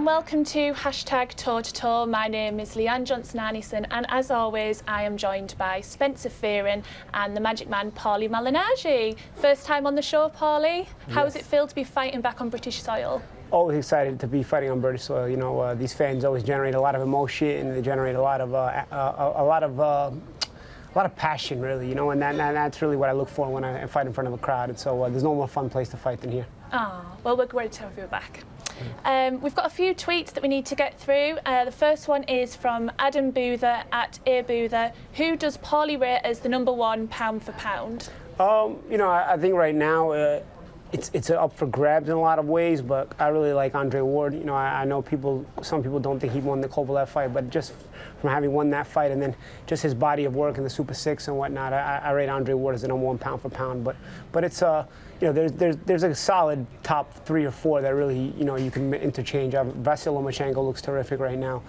and welcome to #Toe to Toe. My name is Leanne Johnson-Arneson, and as always, I am joined by Spencer Fearon and the Magic Man, Paulie Malignaggi. First time on the show, Paulie. How does it feel to be fighting back on British soil? Always excited to be fighting on British soil. You know, these fans always generate a lot of emotion, and they generate a lot of passion, really. You know, and that's really what I look for when I fight in front of a crowd. And so there's no more fun place to fight than here. Oh, well, we're great to have you back. We've got a few tweets that we need to get through. The first one is from Adam Boother at @ABoother. Who does Paulie rate as the #1 pound for pound? You know, I think right now it's up for grabs in a lot of ways, but I really like Andre Ward. You know, I know some people don't think he won the Kovalev fight, but just from having won that fight and then just his body of work in the Super 6 and whatnot, I rate Andre Ward as the #1 pound for pound. But it's you know, there's a solid top 3 or 4 that really, you know, you can interchange. Vasyl Lomachenko looks terrific right now.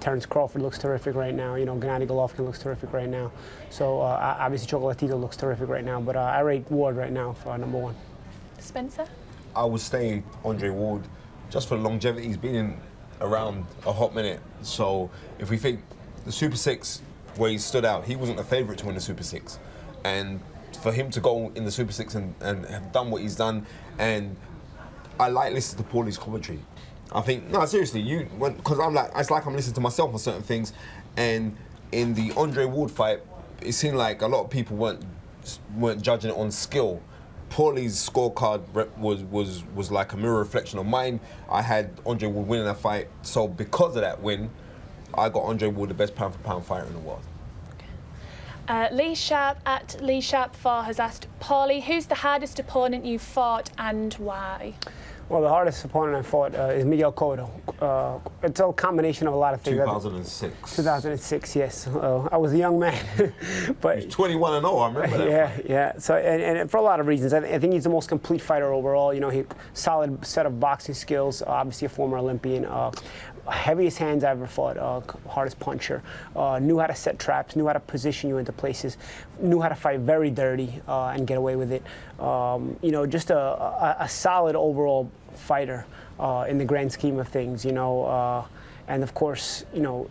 Terence Crawford looks terrific right now. You know, Gennady Golovkin looks terrific right now. So obviously Chocolatito looks terrific right now. But I rate Ward right now for #1. Spencer? I would stay Andre Ward just for the longevity. He's been around a hot minute. So if we think the Super 6, where he stood out, he wasn't a favourite to win the Super 6. And for him to go in the Super 6 and have done what he's done, and I like listening to Paulie's commentary. I think, no, seriously, because it's like I'm listening to myself on certain things. And in the Andre Ward fight, it seemed like a lot of people weren't judging it on skill. Paulie's scorecard was like a mirror reflection of mine. I had Andre Ward winning that fight, so because of that win, I got Andre Ward the best pound for pound fighter in the world. Lee Sharp at Lee Sharp 4 has asked, Paulie, who's the hardest opponent you fought and why? Well, the hardest opponent I fought is Miguel Cotto. It's a combination of a lot of things. 2006. 2006, yes. I was a young man. But he was 21-0, I remember that. Yeah. So, and for a lot of reasons. I think he's the most complete fighter overall. You know, he solid set of boxing skills, obviously a former Olympian. Heaviest hands I ever fought, hardest puncher, knew how to set traps, knew how to position you into places, knew how to fight very dirty and get away with it. You know, just a solid overall fighter in the grand scheme of things, you know. And of course, you know,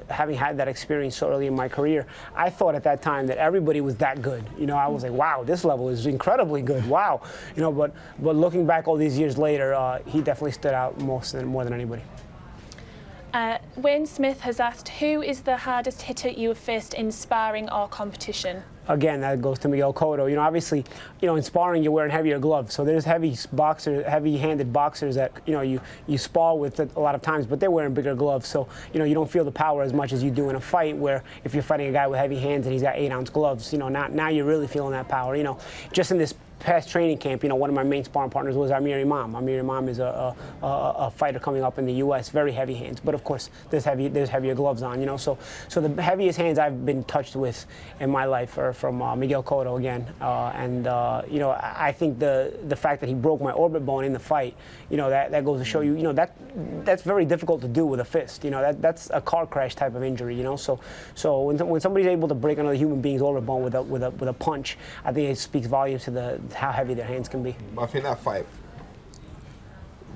having had that experience so early in my career, I thought at that time that everybody was that good. You know, I was like, wow, this level is incredibly good. Wow, you know. But looking back all these years later, he definitely stood out more than anybody. Wayne Smith has asked, who is the hardest hitter you have faced in sparring or competition? Again, that goes to Miguel Cotto. You know, obviously, you know, in sparring you're wearing heavier gloves, so there's heavy-handed boxers that, you know, you spar with a lot of times, but they're wearing bigger gloves, so, you know, you don't feel the power as much as you do in a fight where if you're fighting a guy with heavy hands and he's got 8-ounce gloves, you know, now you're really feeling that power. You know, just in this past training camp, you know, one of my main sparring partners was Amir Khan. Amir Khan is a fighter coming up in the U.S., very heavy hands, but of course there's heavier gloves on, you know. So the heaviest hands I've been touched with in my life are from Miguel Cotto again, and you know, I think the fact that he broke my orbit bone in the fight, you know, that goes to show you, you know, that's very difficult to do with a fist. You know, that's a car crash type of injury, you know. So when somebody's able to break another human being's orbit bone with a punch, I think it speaks volumes to how heavy their hands can be. I think that fight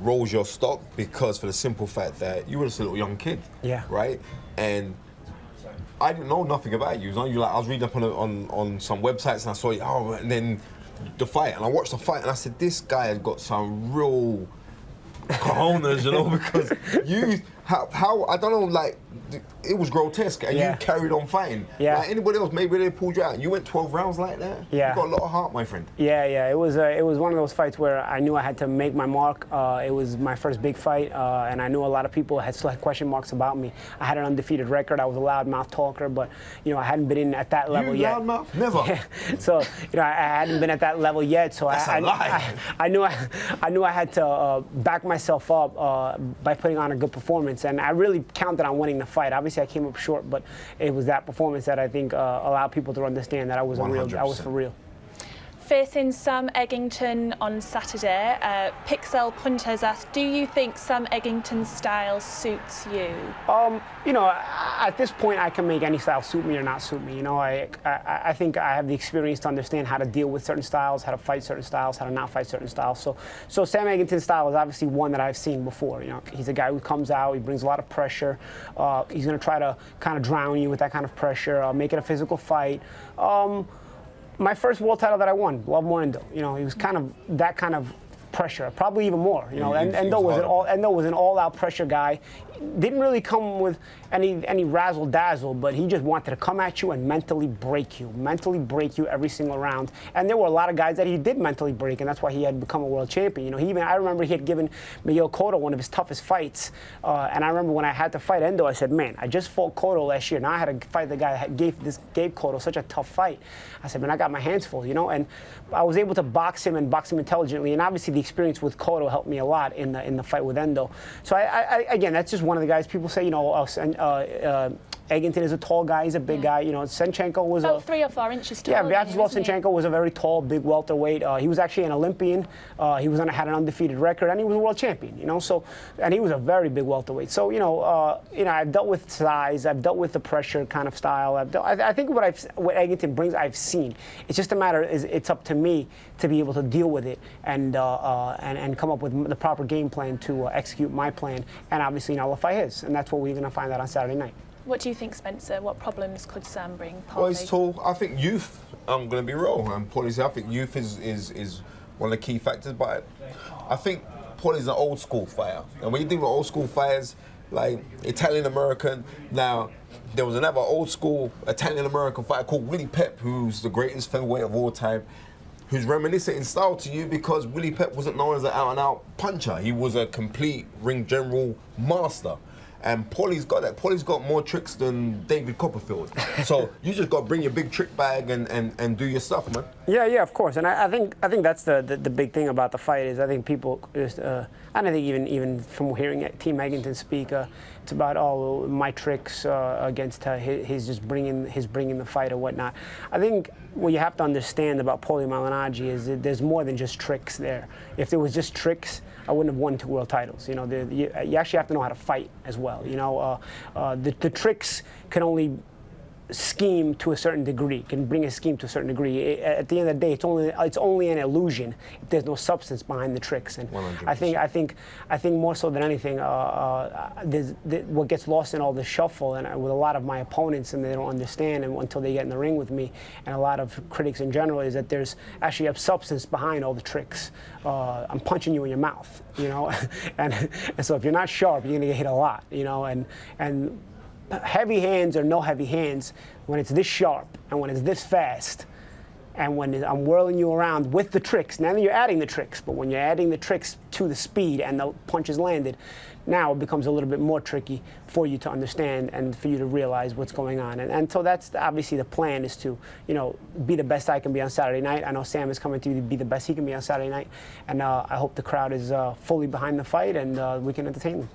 rolls your stock because for the simple fact that you were just a little young kid, yeah, right? And I didn't know nothing about you. I was reading up on some websites and I saw you, and then the fight, and I watched the fight and I said, this guy has got some real cojones, you know, because how I don't know, like, it was grotesque, and you carried on fighting. Yeah. Like anybody else, maybe they pulled you out, and you went 12 rounds like that. Yeah. You got a lot of heart, my friend. Yeah. It was one of those fights where I knew I had to make my mark. It was my first big fight, and I knew a lot of people had still had question marks about me. I had an undefeated record. I was a loudmouth talker, but you know, I hadn't been in at that level yet. Loudmouth? Never. Yeah. So you know, I hadn't been at that level yet. So I knew I had to back myself up by putting on a good performance, and I really counted on winning the fight. Obviously, I came up short, but it was that performance that I think allowed people to understand that I was for real. Facing Sam Eggington on Saturday, Pixel Punter has asked, do you think Sam Eggington's style suits you? You know, at this point, I can make any style suit me or not suit me. You know, I think I have the experience to understand how to deal with certain styles, how to fight certain styles, how to not fight certain styles. So Sam Eggington's style is obviously one that I've seen before. You know, he's a guy who comes out, he brings a lot of pressure. He's going to try to kind of drown you with that kind of pressure, make it a physical fight. My first world title that I won, Love Morendo, you know, he was kind of that kind of pressure, probably even more. You know, Endo was an all-out pressure guy. Didn't really come with any razzle dazzle, but he just wanted to come at you and mentally break you every single round. And there were a lot of guys that he did mentally break, and that's why he had become a world champion. You know, I remember he had given Miguel Cotto one of his toughest fights, and I remember when I had to fight Endo, I said, man, I just fought Cotto last year. Now I had to fight the guy that gave Cotto such a tough fight. I said, man, I got my hands full, you know, and I was able to box him intelligently, and obviously the experience with Cotto helped me a lot in the fight with Endo. So I again, that's just one of the guys people say, you know, Eggington is a tall guy, he's a big guy. You know, Senchenko was about 3 or 4 inches tall. Yeah, Vyacheslav Senchenko was a very tall, big welterweight. He was actually an Olympian. He had an undefeated record, and he was a world champion. You know, so and he was a very big welterweight. So you know, I've dealt with size, I've dealt with the pressure kind of style. I think what Eggington brings, I've seen. It's just a matter it's up to me to be able to deal with it and come up with the proper game plan to execute my plan and obviously nullify his. And that's what we're going to find out on Saturday night. What do you think, Spencer? What problems could Sam bring, Paulie? Well, he's tall. I think youth, I'm going to be real, and Paulie's, I think youth is one of the key factors, but I think Paulie's an old school fighter. And when you think of old school fighters, like Italian-American, now there was another old school Italian-American fighter called Willie Pep, who's the greatest featherweight of all time, who's reminiscent in style to you because Willie Pep wasn't known as an out-and-out puncher. He was a complete ring general master. And Paulie's got that. Paulie's got more tricks than David Copperfield. So you just got to bring your big trick bag and do your stuff, man. Yeah, of course. And I think that's the big thing about the fight is I think people just I don't think even from hearing Team Eggington speak, it's about my tricks against his just bringing the fight or whatnot. I think what you have to understand about Paulie Malignaggi is that there's more than just tricks there. If there was just tricks, I wouldn't have won 2 world titles. You know, you actually have to know how to fight as well. You know, the tricks can only scheme to a certain degree, can bring a scheme to a certain degree. At the end of the day, it's only an illusion if there's no substance behind the tricks. And 100%. I think more so than anything, what gets lost in all the shuffle, and with a lot of my opponents, and they don't understand until they get in the ring with me, and a lot of critics in general, is that there's actually a substance behind all the tricks. I'm punching you in your mouth, you know, and so if you're not sharp, you're gonna get hit a lot, you know, and heavy hands or no heavy hands, when it's this sharp and when it's this fast and when I'm whirling you around with the tricks, now you're adding the tricks, but when you're adding the tricks to the speed and the punches landed, now it becomes a little bit more tricky for you to understand and for you to realize what's going on. And so that's obviously the plan, is to, you know, be the best I can be on Saturday night. I know Sam is coming to be the best he can be on Saturday night, and I hope the crowd is fully behind the fight and we can entertain them.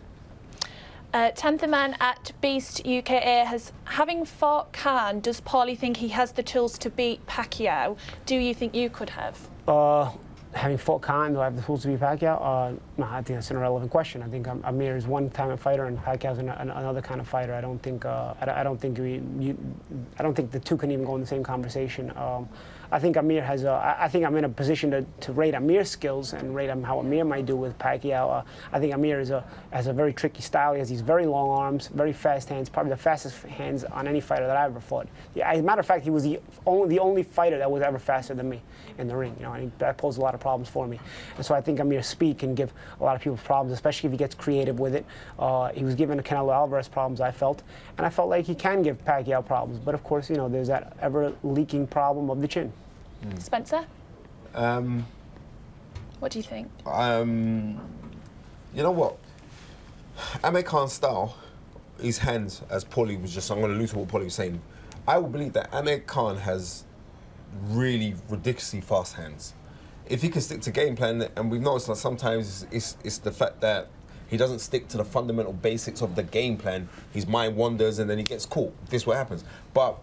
10th man at Beast UKA having fought Khan, does Paulie think he has the tools to beat Pacquiao? Do you think you could have? Having fought Khan, do I have the tools to beat Pacquiao? No, I think that's an irrelevant question. I think Amir is one kind of fighter and Pacquiao's another kind of fighter. I don't think the two can even go in the same conversation. I think Amir has I think I'm in a position to rate Amir's skills and rate how Amir might do with Pacquiao. I think Amir has a very tricky style. He has these very long arms, very fast hands, probably the fastest hands on any fighter that I ever fought. Yeah, as a matter of fact, he was the only fighter that was ever faster than me in the ring. You know, and that posed a lot of problems for me. And so I think Amir's speed can give a lot of people problems, especially if he gets creative with it. He was giving Canelo Alvarez problems, I felt, and I felt like he can give Pacquiao problems. But of course, you know, there's that ever-leaking problem of the chin. Spencer? What do you think? You know what? Amir Khan's style, his hands, as Paulie was just, I'm going to allude to what Paulie was saying. I will believe that Amir Khan has really ridiculously fast hands. If he can stick to game plan, and we've noticed that sometimes it's the fact that he doesn't stick to the fundamental basics of the game plan. His mind wanders and then he gets caught. This is what happens. But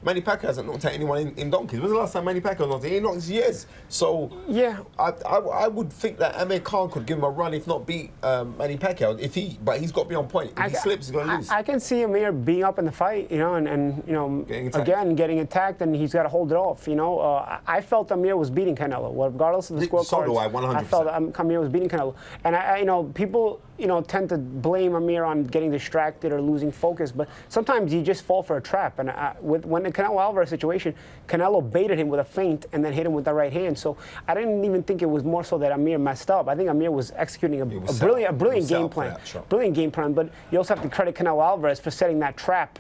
Manny Pacquiao hasn't knocked out anyone in donkeys. When was the last time Manny Pacquiao knocked out? He knocked years. So yeah, I would think that Amir Khan could give him a run, if not beat Manny Pacquiao. But he's got to be on point. If he slips, he's going to lose. I can see Amir being up in the fight, you know, and you know, getting attacked, and he's got to hold it off. You know, I felt Amir was beating Canelo, regardless of the scorecards. So do I, 100%. I felt Amir was beating Canelo, and you know, people, you know, tend to blame Amir on getting distracted or losing focus, but sometimes you just fall for a trap. And when the Canelo Alvarez situation, Canelo baited him with a feint and then hit him with the right hand. So I didn't even think it was more so that Amir messed up. I think Amir was executing a brilliant game plan. Brilliant game plan, but you also have to credit Canelo Alvarez for setting that trap,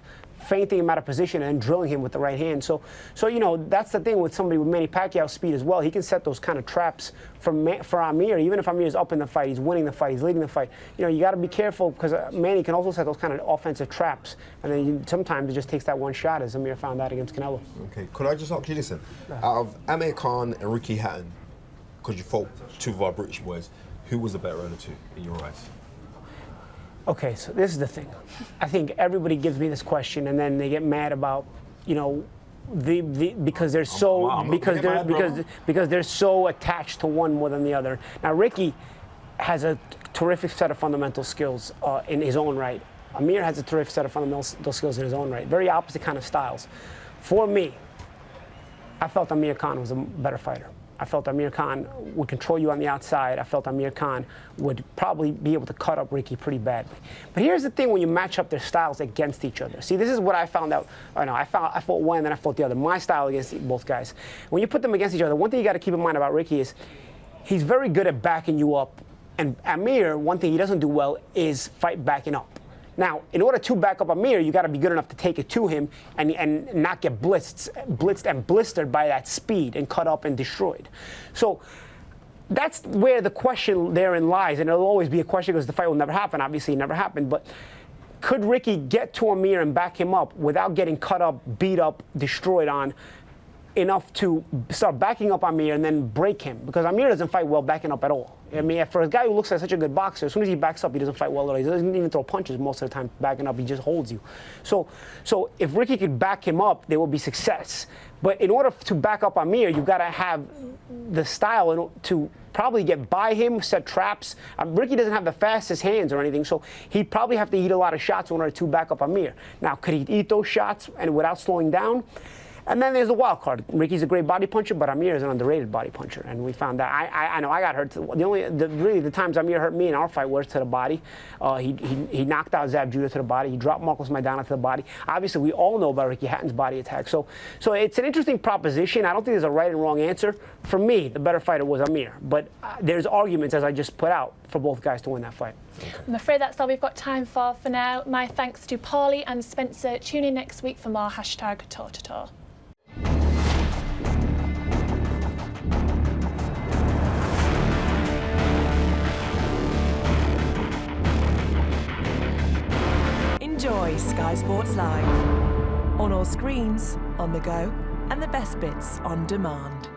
feinting him out of position and drilling him with the right hand. So you know, that's the thing with somebody with Manny Pacquiao's speed as well. He can set those kind of traps for Amir. Even if Amir's up in the fight, he's winning the fight, he's leading the fight. You know, you got to be careful, because Manny can also set those kind of offensive traps, and then sometimes it just takes that one shot, as Amir found out against Canelo. Okay, could I just ask you this then? Out of Amir Khan and Ricky Hatton, because you fought two of our British boys, who was the better of the two in your eyes? Okay, so this is the thing. I think everybody gives me this question, and then they get mad about, you know, because they're because they're so attached to one more than the other. Now, Ricky has a terrific set of fundamental skills in his own right. Amir has a terrific set of fundamental skills in his own right. Very opposite kind of styles. For me, I felt Amir Khan was a better fighter. I felt Amir Khan would control you on the outside. I felt Amir Khan would probably be able to cut up Ricky pretty badly. But here's the thing: when you match up their styles against each other. See, this is what I found out. I fought one, then I fought the other. My style against both guys. When you put them against each other, one thing you got to keep in mind about Ricky is he's very good at backing you up. And Amir, one thing he doesn't do well is fight backing up. Now, in order to back up Amir, you got to be good enough to take it to him and not get blitzed and blistered by that speed and cut up and destroyed. So that's where the question therein lies, and it'll always be a question because the fight will never happen. Obviously, it never happened. But could Ricky get to Amir and back him up without getting cut up, beat up, destroyed on, enough to start backing up Amir and then break him? Because Amir doesn't fight well backing up at all. I mean, for a guy who looks like such a good boxer, as soon as he backs up, he doesn't fight well at all. He doesn't even throw punches most of the time backing up. He just holds you. So if Ricky could back him up, there will be success. But in order to back up Amir, you've got to have the style to probably get by him, set traps. Ricky doesn't have the fastest hands or anything, so he'd probably have to eat a lot of shots in order to back up Amir. Now, could he eat those shots and without slowing down? And then there's the wild card. Ricky's a great body puncher, but Amir is an underrated body puncher, and we found that. I know I got hurt. The times Amir hurt me in our fight were to the body. He knocked out Zab Judah to the body. He dropped Marcos Maidana to the body. Obviously, we all know about Ricky Hatton's body attack. So it's an interesting proposition. I don't think there's a right and wrong answer. For me, the better fighter was Amir, but there's arguments, as I just put out, for both guys to win that fight. I'm afraid that's all we've got time for now. My thanks to Paulie and Spencer. Tune in next week for more #Toe. Enjoy Sky Sports Live on all screens, on the go, and the best bits on demand.